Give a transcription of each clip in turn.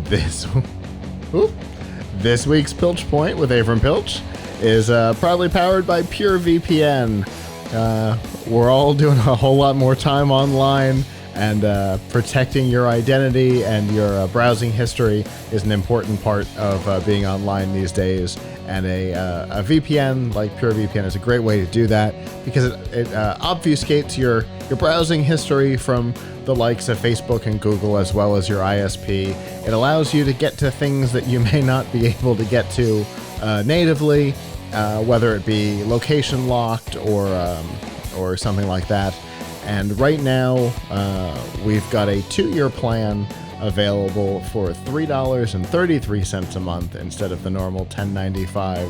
This this week's Piltch Point with Avram Piltch is proudly powered by PureVPN. We're all doing a whole lot more time online, and protecting your identity and your browsing history is an important part of being online these days. And a VPN like PureVPN is a great way to do that because it obfuscates your browsing history from the likes of Facebook and Google, as well as your ISP. It allows you to get to things that you may not be able to get to natively, whether it be location locked or something like that. And right now, we've got a 2-year plan available for $3.33 a month instead of the normal $10.95.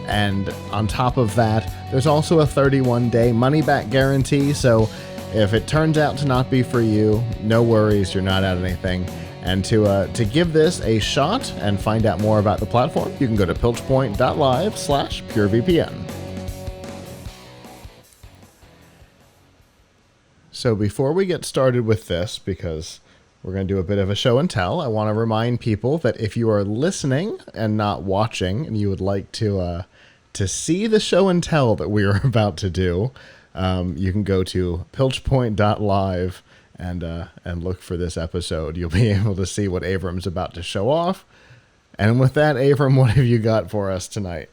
And on top of that, there's also a 31-day money-back guarantee. So if it turns out to not be for you, no worries, you're not out anything. And to give this a shot and find out more about the platform, you can go to pilchpoint.live/purevpn. So before we get started with this, because we're going to do a bit of a show and tell, I want to remind people that if you are listening and not watching, and you would like to see the show and tell that we are about to do, you can go to pilchpoint.live and look for this episode. You'll be able to see what Avram's about to show off. And with that, Avram, what have you got for us tonight?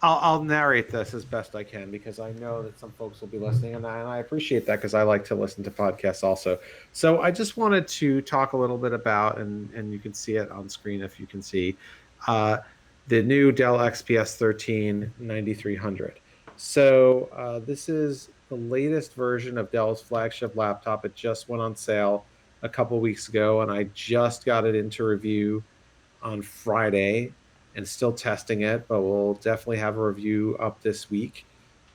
I'll narrate this as best I can because I know that some folks will be listening, and I appreciate that because I like to listen to podcasts also. So I just wanted to talk a little bit about, and you can see it on screen if you can see, the new Dell XPS 13 9300. So this is the latest version of Dell's flagship laptop. It just went on sale a couple weeks ago, and I just got it into review on Friday and still testing it, but we'll definitely have a review up this week.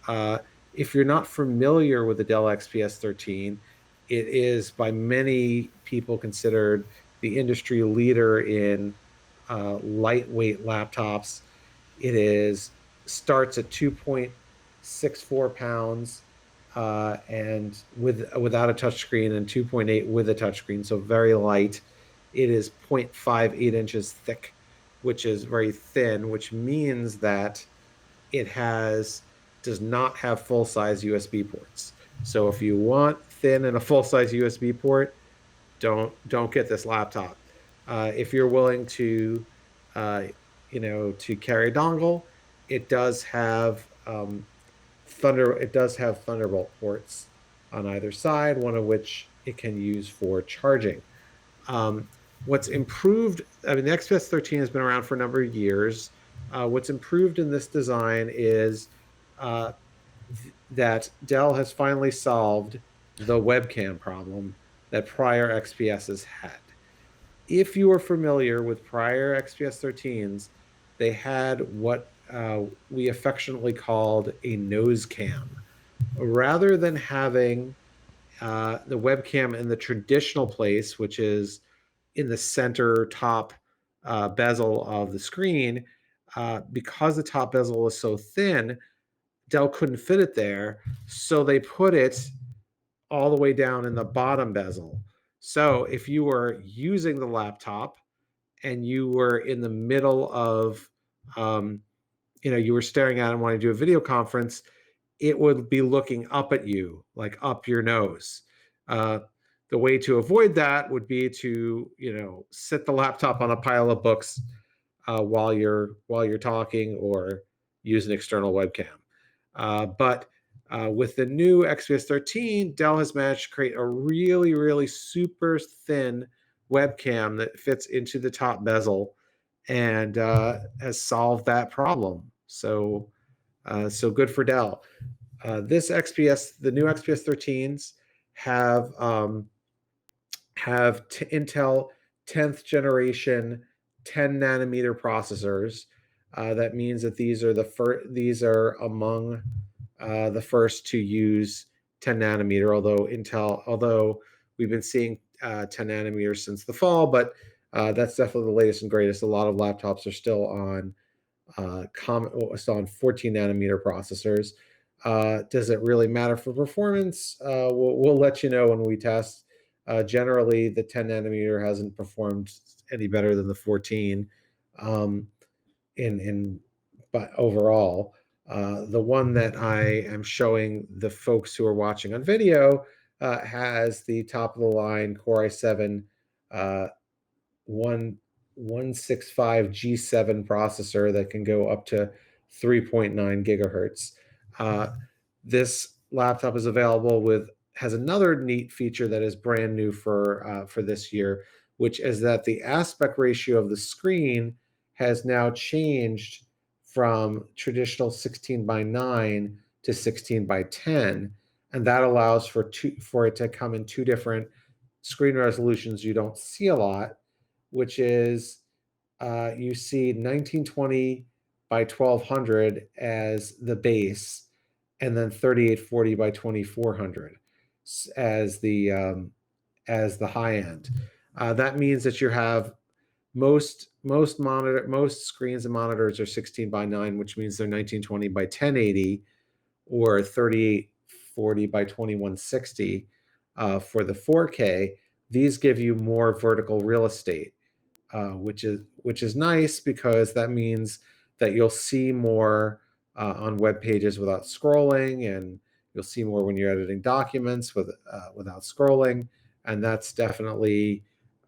If you're not familiar with the Dell XPS 13, it is by many people considered the industry leader in lightweight laptops. It starts at 2.64 pounds and without a touchscreen, and 2.8 with a touchscreen, so very light. It is 0.58 inches thick, which is very thin, which means that it does not have full-size USB ports. So if you want thin and a full-size USB port, don't get this laptop. If you're willing to carry a dongle, it does have Thunderbolt ports on either side, one of which it can use for charging. What's improved, the XPS 13 has been around for a number of years. What's improved in this design is that Dell has finally solved the webcam problem that prior XPSs had. If you are familiar with prior XPS 13s, they had what we affectionately called a nose cam. Rather than having the webcam in the traditional place, which is in the center top bezel of the screen, because the top bezel is so thin, Dell couldn't fit it there, so they put it all the way down in the bottom bezel. So if you were using the laptop and you were in the middle of, you were staring at it and wanting to do a video conference, it would be looking up at you, like up your nose. The way to avoid that would be to, sit the laptop on a pile of books while you're talking, or use an external webcam. But with the new XPS 13, Dell has managed to create a really, really super thin webcam that fits into the top bezel and has solved that problem. So good for Dell. The new XPS 13s have Intel 10th generation 10 nanometer processors. That means that these are among the first to use 10 nanometer, although we've been seeing 10 nanometers since the fall, but that's definitely the latest and greatest. A lot of laptops are still on 14 nanometer processors. Does it really matter for performance? We'll let you know when we test. Generally, the 10 nanometer hasn't performed any better than the 14 um, but overall. The one that I am showing the folks who are watching on video has the top of the line Core i7 165 G7 processor that can go up to 3.9 gigahertz. This laptop is available with has another neat feature that is brand new for this year, which is that the aspect ratio of the screen has now changed from traditional 16 by 9 to 16 by 10, and that allows for it to come in two different screen resolutions you don't see a lot, which is you see 1920 by 1200 as the base, and then 3840 by 2400 as the high end. That means that you have most screens and monitors are 16 by 9, which means they're 1920 by 1080 or 3840 by 2160 for the 4K. These give you more vertical real estate, which is nice because that means that you'll see more on web pages without scrolling, and you'll see more when you're editing documents without scrolling, and that's definitely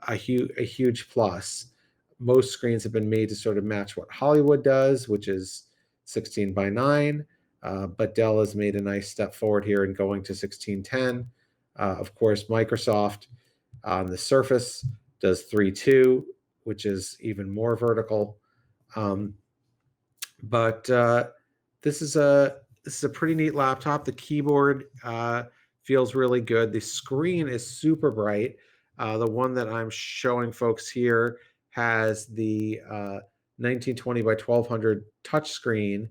a huge plus. Most screens have been made to sort of match what Hollywood does, which is 16 by 9, but Dell has made a nice step forward here in going to 1610. Of course, Microsoft on the Surface does 3.2, which is even more vertical. But this is a pretty neat laptop. The keyboard feels really good. The screen is super bright. The one that I'm showing folks here has the 1920 by 1200 touchscreen,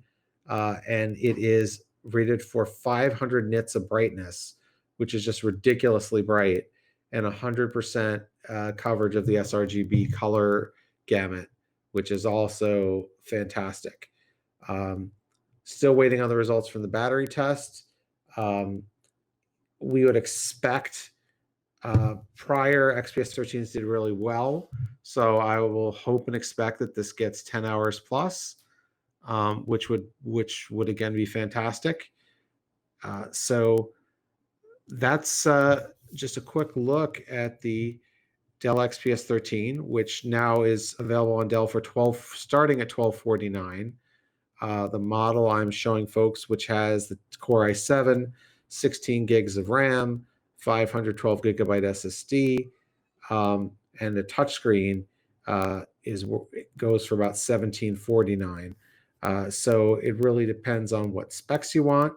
and it is rated for 500 nits of brightness, which is just ridiculously bright, and 100% coverage of the sRGB color gamut, which is also fantastic. Still waiting on the results from the battery test. We would expect prior XPS 13s did really well, so I will hope and expect that this gets 10 hours plus, which would again be fantastic. So that's just a quick look at the Dell XPS 13, which now is available on Dell for starting at $1249. The model I'm showing folks, which has the Core i7, 16 gigs of RAM, 512 gigabyte SSD, and the touchscreen goes for about $1749. So it really depends on what specs you want,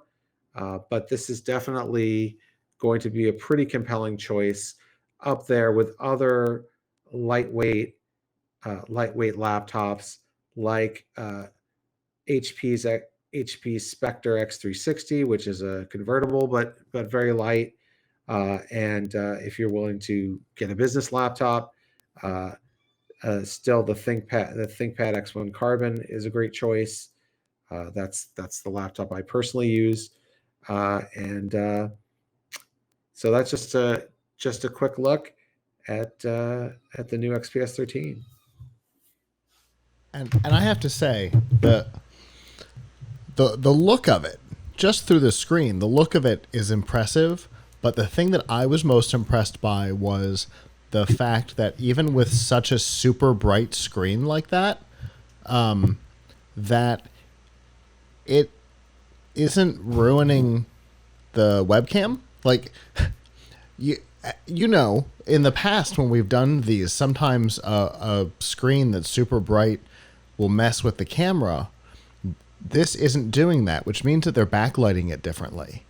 but this is definitely going to be a pretty compelling choice up there with other lightweight laptops like HP's Spectre X360, which is a convertible but very light. And if you're willing to get a business laptop, still the ThinkPad X1 Carbon is a great choice. That's the laptop I personally use, and so that's just a quick look at the new XPS 13. And I have to say the look of it, just through the screen, the look of it is impressive. But the thing that I was most impressed by was the fact that even with such a super bright screen like that, that it isn't ruining the webcam. Like, you know, in the past when we've done these, sometimes a screen that's super bright will mess with the camera. This isn't doing that, which means that they're backlighting it differently,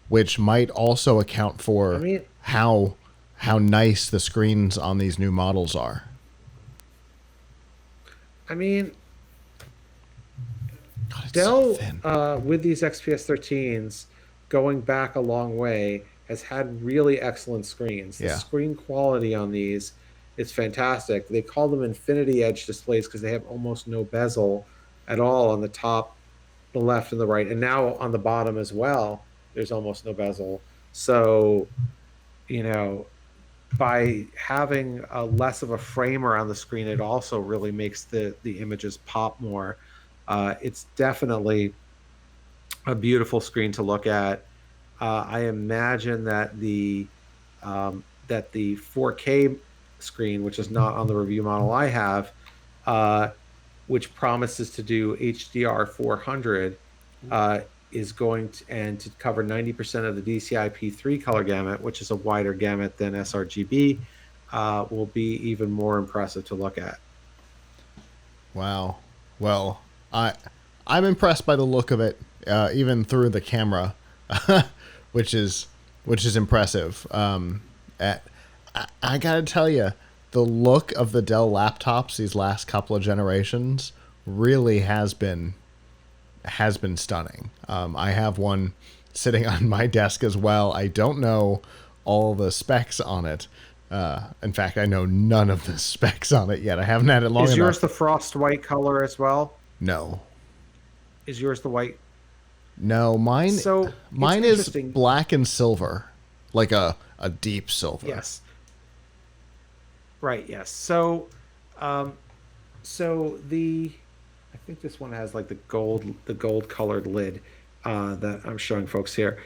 which might also account for how nice the screens on these new models are. I mean, God, Dell, so with these XPS 13s, going back a long way, has had really excellent screens. The screen quality on these is fantastic. They call them InfinityEdge displays because they have almost no bezel at all on the top, the left, and the right, and now on the bottom as well. There's almost no bezel. So, you know, by having a less of a framer on the screen, it also really makes the images pop more. It's definitely a beautiful screen to look at. I imagine that the 4K screen, which is not on the review model I have, uh, which promises to do HDR 400, uh, is going to cover 90% of the DCI-P3 color gamut, which is a wider gamut than sRGB, will be even more impressive to look at. Wow. Well, I I'm impressed by the look of it, even through the camera, which is impressive. At, I gotta tell you, the look of the Dell laptops these last couple of generations really has been stunning. I have one sitting on my desk as well. I don't know all the specs on it. In fact, I know none of the specs on it yet. I haven't had it long Is yours enough. the frost white color as well? No, Is yours the white? no, So it's mine is interesting. black and silver, like a deep silver. Yes. Right. Yes. So, um, so the I think this one has like the gold colored lid that I'm showing folks here.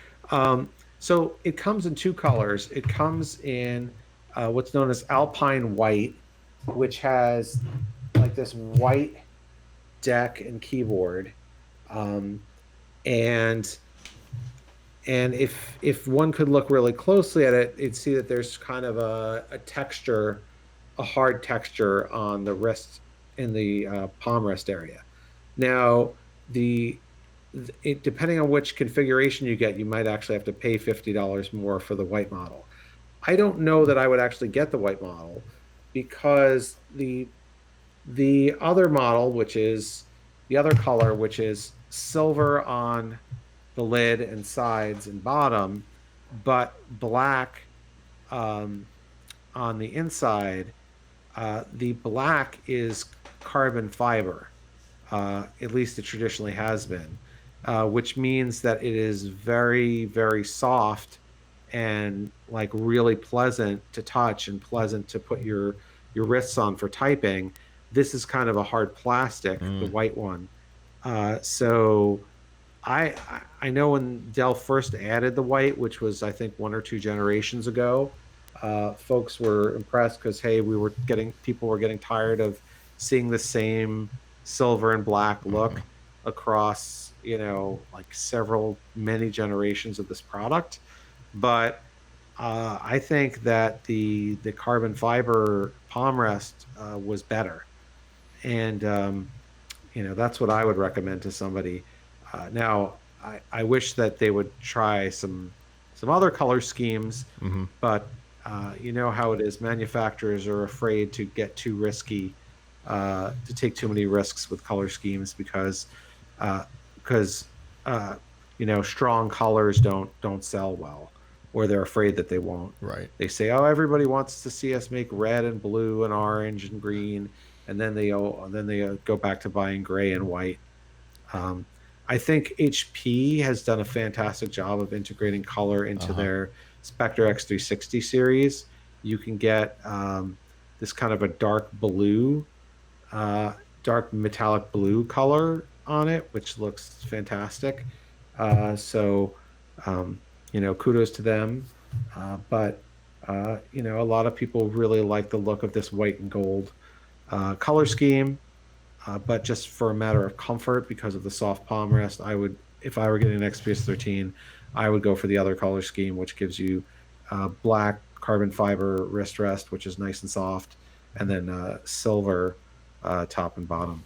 So it comes in two colors. It comes in what's known as Alpine White, which has like this white deck and keyboard, um, and if one could look really closely at it, it'd see that there's kind of a texture, a hard texture on the wrist in the palm rest area. Now, the depending on which configuration you get, you might actually have to pay $50 more for the white model. I don't know that I would actually get the white model because the other model, which is the other color, which is silver on the lid and sides and bottom, but black um, on the inside. The black is carbon fiber, at least it traditionally has been, which means that it is very, very soft and like really pleasant to touch and pleasant to put your wrists on for typing. This is kind of a hard plastic, the Mm, white one. So I know when Dell first added the white, which was I think one or two generations ago, folks were impressed because hey, people were getting tired of seeing the same silver and black look across like several many generations of this product. But I think that the carbon fiber palm rest was better, and that's what I would recommend to somebody. Now, I wish that they would try some other color schemes, mm-hmm. but you know how it is. Manufacturers are afraid to get too risky, to take too many risks with color schemes uh, because strong colors don't sell well, or they're afraid that they won't. Right. They say, "Oh, everybody wants to see us make red and blue and orange and green," and then they go back to buying gray and white. Um, I think HP has done a fantastic job of integrating color Uh into huh. their Spectre X360 series. You can get this kind of a dark metallic blue color on it, which looks fantastic. So, kudos to them. But a lot of people really like the look of this white and gold color scheme. But just for a matter of comfort, because of the soft palm rest, if I were getting an XPS 13, I would go for the other color scheme, which gives you black carbon fiber wrist rest, which is nice and soft, and then silver top and bottom.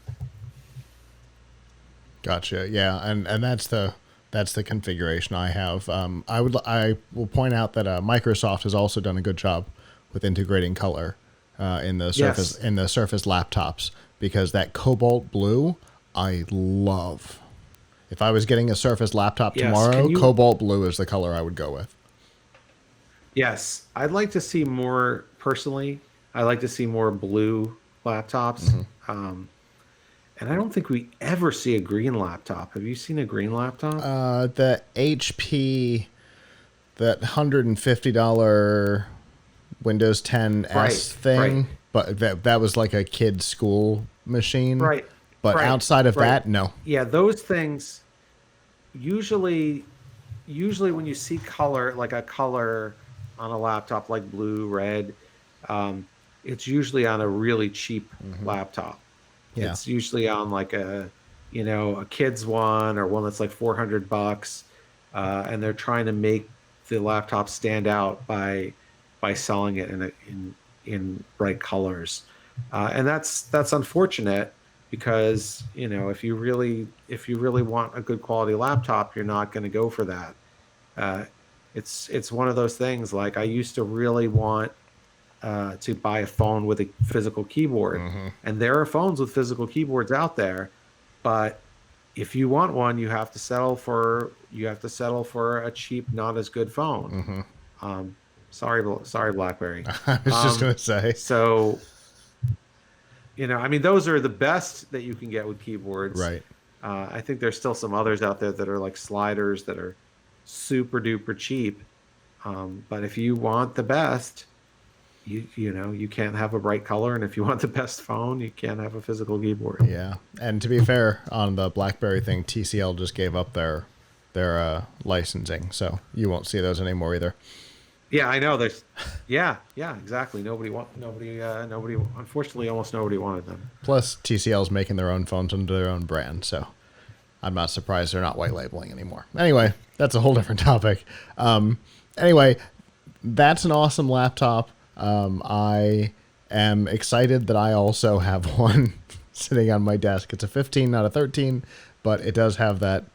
Gotcha. Yeah, and that's the configuration I have. I will point out that Microsoft has also done a good job with integrating color Yes, in the Surface laptops because that cobalt blue I love. If I was getting a Surface laptop yes. Can tomorrow, you? cobalt blue is the color I would go with. Yes, I'd like to see more personally. I like to see more blue laptops. Hmm. And I don't think we ever see a green laptop. Have you seen a green laptop? The HP, that $150 Windows 10 Right, S thing, right, but that was like a kid's school machine. right, But right, outside of right. that, no. Yeah, those things usually when you see color, like a color on a laptop like blue, red, um, it's usually on a really cheap laptop. Yeah. It's usually on like a kid's one or one that's like $400, and they're trying to make the laptop stand out by selling it in bright colors, and that's unfortunate because if you really want a good quality laptop, you're not going to go for that. Uh, it's one of those things. Like I used to really want to buy a phone with a physical keyboard. And there are phones with physical keyboards out there, but if you want one, you have to settle for a cheap, not as good phone. Um, sorry, BlackBerry. I was just Um, gonna say. so I mean, those are the best that you can get with keyboards. Right. I think there's still some others out there that are like sliders that are super duper cheap. But if you want the best, you can't have a bright color, and if you want the best phone, you can't have a physical keyboard. Yeah. And to be fair, on the BlackBerry thing, TCL just gave up their licensing, so you won't see those anymore either. Yeah, I know. Yeah, exactly. Nobody. Unfortunately, almost nobody wanted them. Plus, TCL's making their own phones under their own brand, so I'm not surprised they're not white labeling anymore. Anyway, that's a whole different topic. Anyway, that's an awesome laptop. I am excited that I also have one sitting on my desk. It's a 15, not a 13, but it does have that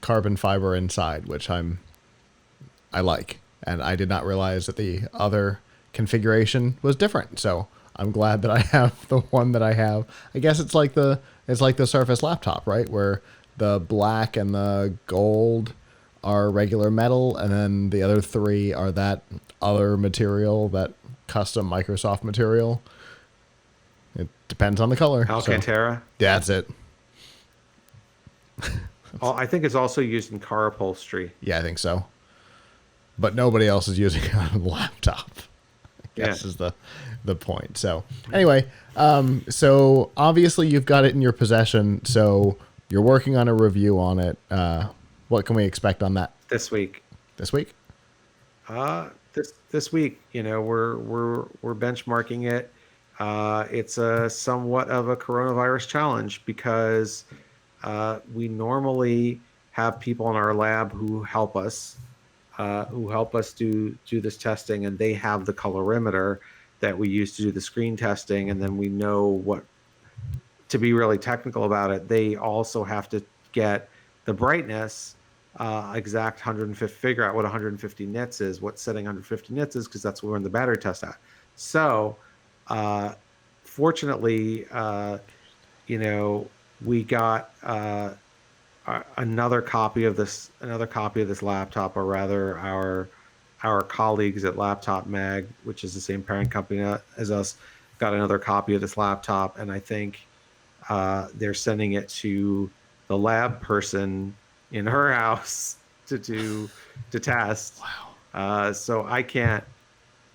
carbon fiber inside, which I like. And I did not realize that the other configuration was different. So I'm glad that I have the one that I have. I guess it's like the Surface laptop, right? Where the black and the gold are regular metal, and then the other three are that other material, that custom Microsoft material. It depends on the color. Alcantara. So, that's it. I think it's also used in car upholstery. Yeah, I think so. But nobody else is using it on the laptop, I guess is the point. So anyway, so obviously you've got it in your possession, so you're working on a review on it. What can we expect on that This week. this week? This week, we're benchmarking it. It's a somewhat of a coronavirus challenge because we normally have people in our lab who help us do this testing, and they have the colorimeter that we use to do the screen testing, and then we know what, to be really technical about it, they also have to get the brightness exact 150, figure out what 150 nits is, what setting 150 nits is, because that's where we run the battery test at. So fortunately, we got another copy of this laptop, or rather our colleagues at Laptop Mag, which is the same parent company as us, got another copy of this laptop, and I think they're sending it to the lab person in her house to test. Wow. So I can't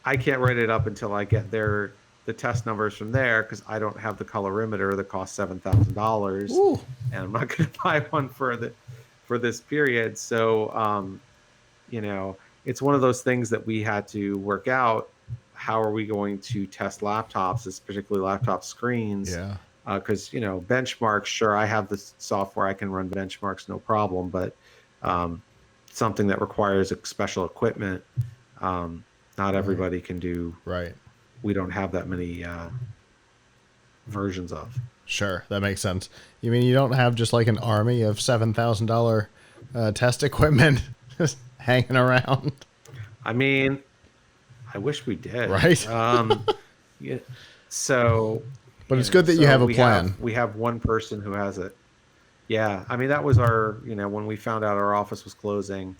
write it up until I get the test numbers from there, because I don't have the colorimeter that costs $7,000, and I'm not going to buy one for this period. So it's one of those things that we had to work out. How are we going to test laptops, particularly laptop screens? Yeah. Because benchmarks, sure, I have the software, I can run benchmarks, no problem, but something that requires special equipment, not everybody can do. Right. We don't have that many versions of. Sure, that makes sense. You mean you don't have just like an army of $7,000 test equipment just hanging around? I mean, I wish we did. Right. Yeah, so. But it's good that you have a plan. We have one person who has it. Yeah, I mean, that was our, when we found out our office was closing,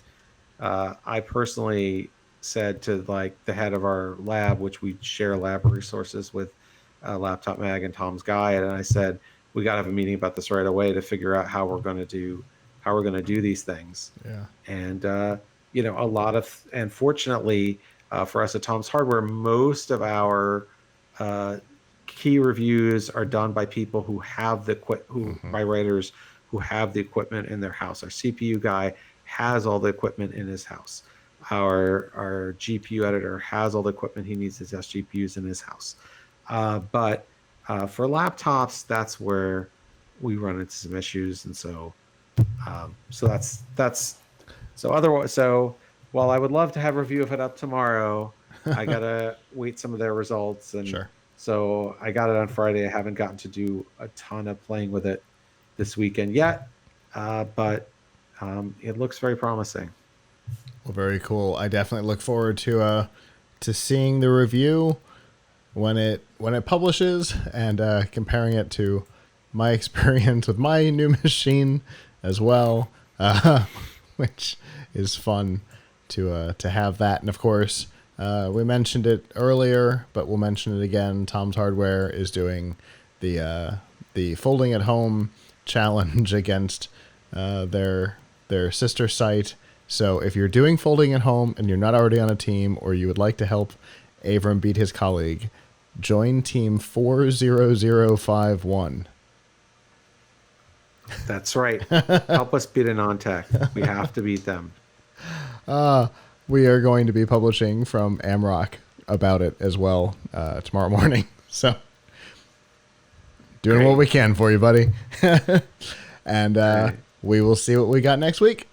I personally said to like the head of our lab, which we share lab resources with, Laptop Mag and Tom's Guide, and I said, we got to have a meeting about this right away to figure out how we're going to do these things. Yeah. And fortunately, for us at Tom's Hardware, most of our key reviews are done by people who have the by writers who have the equipment in their house. Our CPU guy has all the equipment in his house. Our GPU editor has all the equipment he needs to test GPUs in his house. But for laptops, that's where we run into some issues, and so otherwise. So while I would love to have a review of it up tomorrow, I gotta wait some of their results, and Sure. so I got it on Friday. I haven't gotten to do a ton of playing with it this weekend yet, but it looks very promising. Well, very cool. I definitely look forward to seeing the review when it publishes, and comparing it to my experience with my new machine as well, which is fun to have that. And of course, we mentioned it earlier, but we'll mention it again. Tom's Hardware is doing the folding at home challenge against their sister site. So if you're doing folding at home and you're not already on a team, or you would like to help Avram beat his colleague, join team 40051. That's right. Help us beat a non-tech. We have to beat them. We are going to be publishing from Amrock about it as well tomorrow morning. So doing what we can for you, buddy. And we will see what we got next week.